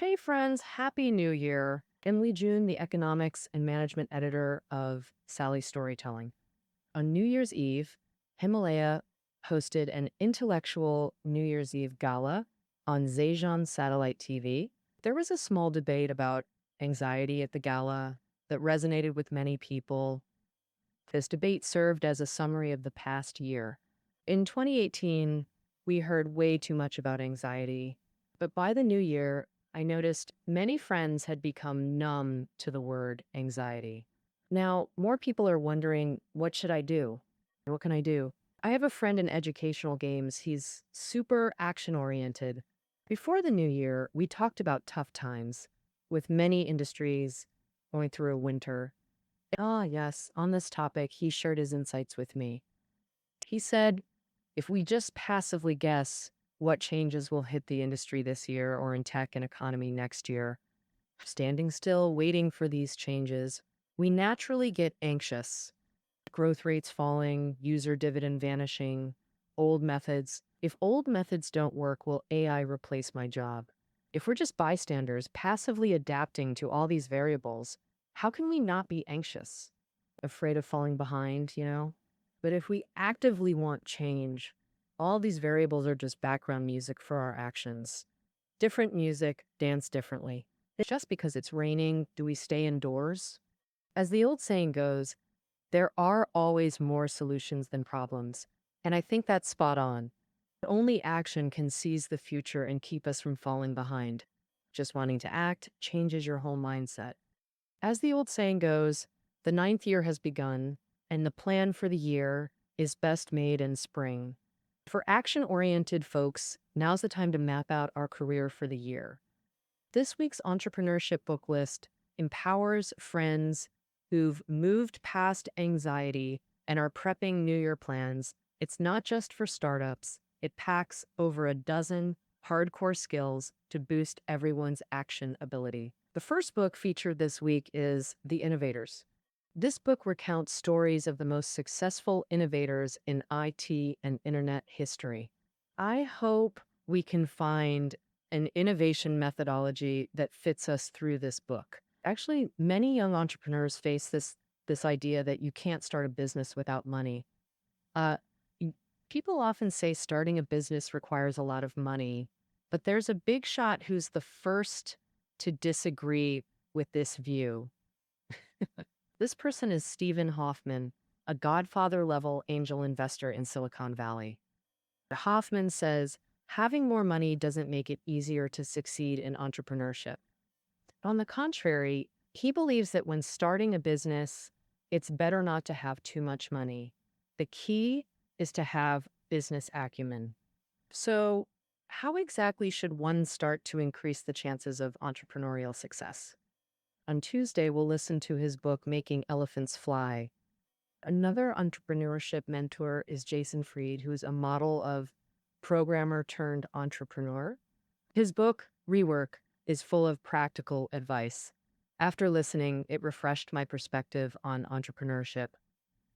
Hey, friends, Happy New Year. Emily June, the economics and management editor of Sally's Storytelling. On New Year's Eve, Himalaya hosted an intellectual New Year's Eve gala on Zhejiang satellite TV. There was a small debate about anxiety at the gala that resonated with many people. This debate served as a summary of the past year. In 2018, we heard way too much about anxiety, but by the new year, I noticed many friends had become numb to the word anxiety. Now, more people are wondering, what should I do? What can I do? I have a friend in educational games. He's super action oriented. Before the new year, we talked about tough times with many industries going through a winter. Ah, yes, on this topic, he shared his insights with me. He said, if we just passively guess what changes will hit the industry this year or in tech and economy next year, standing still, waiting for these changes, we naturally get anxious. Growth rates falling, user dividend vanishing, old methods. If old methods don't work, will AI replace my job? If we're just bystanders, passively adapting to all these variables, how can we not be anxious? Afraid of falling behind? But if we actively want change, all these variables are just background music for our actions. Different music, dance differently. Just because it's raining, do we stay indoors? As the old saying goes, there are always more solutions than problems. And I think that's spot on. Only action can seize the future and keep us from falling behind. Just wanting to act changes your whole mindset. As the old saying goes, the ninth year has begun, and the plan for the year is best made in spring. For action-oriented folks, now's the time to map out our career for the year. This week's Entrepreneurship Book List empowers friends who've moved past anxiety and are prepping New Year plans. It's not just for startups. It packs over a dozen hardcore skills to boost everyone's action ability. The first book featured this week is The Innovators. This book recounts stories of the most successful innovators in IT and internet history. I hope we can find an innovation methodology that fits us through this book. Actually, many young entrepreneurs face this idea that you can't start a business without money. Uh, People often say starting a business requires a lot of money, but there's a big shot who's the first to disagree with this view. This person is Stephen Hoffman, a Godfather-level angel investor in Silicon Valley. Hoffman says, having more money doesn't make it easier to succeed in entrepreneurship. On the contrary, he believes that when starting a business, it's better not to have too much money. The key is to have business acumen. So, how exactly should one start to increase the chances of entrepreneurial success? On Tuesday, we'll listen to his book, Making Elephants Fly. Another entrepreneurship mentor is Jason Fried, who's a model of programmer turned entrepreneur. His book, Rework, is full of practical advice. After listening, it refreshed my perspective on entrepreneurship.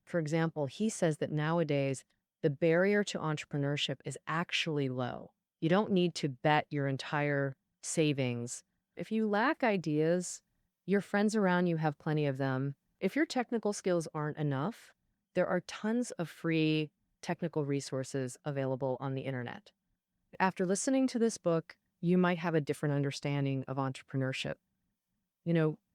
For example, he says that nowadays, the barrier to entrepreneurship is actually low. You don't need to bet your entire savings. If you lack ideas, your friends around you have plenty of them. If your technical skills aren't enough, there are tons of free technical resources available on the internet. After listening to this book, you might have a different understanding of entrepreneurship.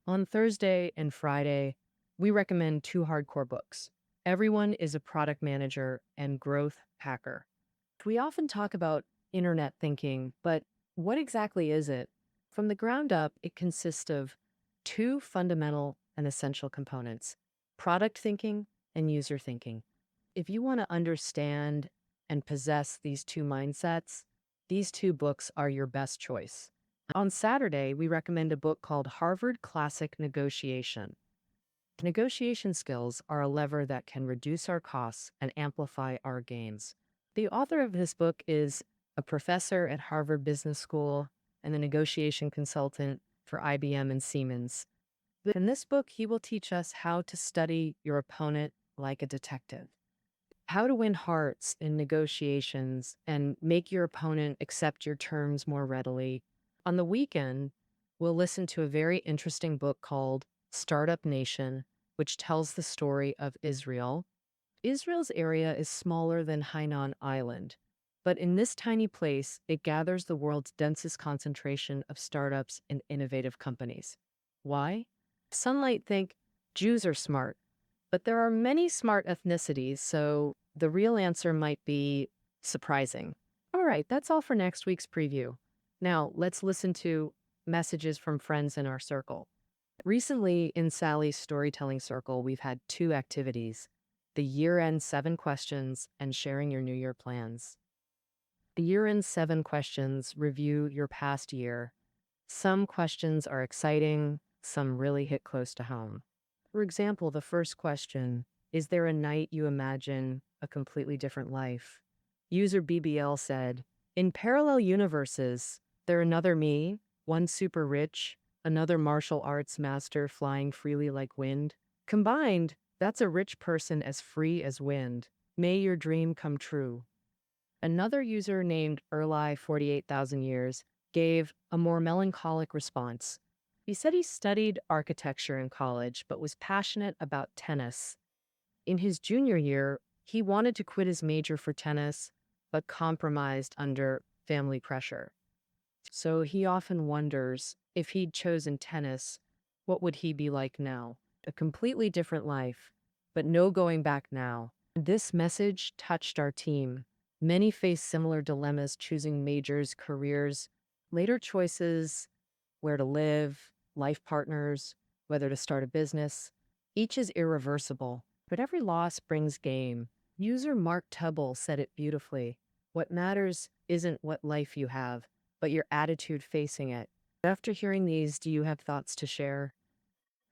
On Thursday and Friday, we recommend two hardcore books. Everyone is a product manager and growth hacker. We often talk about internet thinking, but what exactly is it? From the ground up, it consists of two fundamental and essential components: product thinking and user thinking. If you want to understand and possess these two mindsets, these two books are your best choice. On Saturday, we recommend a book called Harvard Classic Negotiation. Negotiation skills are a lever that can reduce our costs and amplify our gains. The author of this book is a professor at Harvard Business School and a negotiation consultant for IBM and Siemens. In this book, he will teach us how to study your opponent like a detective, how to win hearts in negotiations and make your opponent accept your terms more readily. On the weekend, We'll listen to a very interesting book called Startup Nation, which tells the story of Israel. Israel's area is smaller than Hainan Island, but in this tiny place, it gathers the world's densest concentration of startups and innovative companies. Why? Some might think Jews are smart, but there are many smart ethnicities, so the real answer might be surprising. All right, that's all for next week's preview. Now, let's listen to messages from friends in our circle. Recently, in Sally's storytelling circle, we've had two activities: the year end 7 questions and sharing your New Year plans. The year end 7 questions review your past year. Some questions are exciting, some really hit close to home. For example, the first question: is there a night you imagine a completely different life? User BBL said, in parallel universes, there another me, one super rich, another martial arts master flying freely like wind. Combined, that's a rich person as free as wind. May your dream come true. Another user named Erli 48,000 years gave a more melancholic response. He said he studied architecture in college but was passionate about tennis. In his junior year, he wanted to quit his major for tennis, but compromised under family pressure. So he often wonders, if he'd chosen tennis, what would he be like now? A completely different life, but no going back now. This message touched our team. Many face similar dilemmas choosing majors, careers, later choices, where to live, life partners, whether to start a business. Each is irreversible, but every loss brings gain. User Mark Tubble said it beautifully. What matters isn't what life you have, but your attitude facing it. After hearing these, do you have thoughts to share?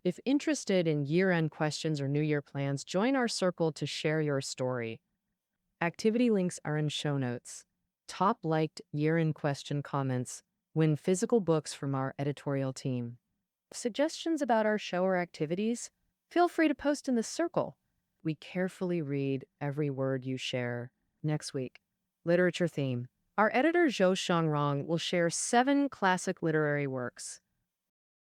If interested in year-end questions or New Year plans, join our circle to share your story. Activity links are in show notes. Top liked year-end question comments win physical books from our editorial team. Suggestions about our show or activities? Feel free to post in the circle. We carefully read every word you share. Next week, literature theme. Our editor Zhou Shangrong will share 7 classic literary works.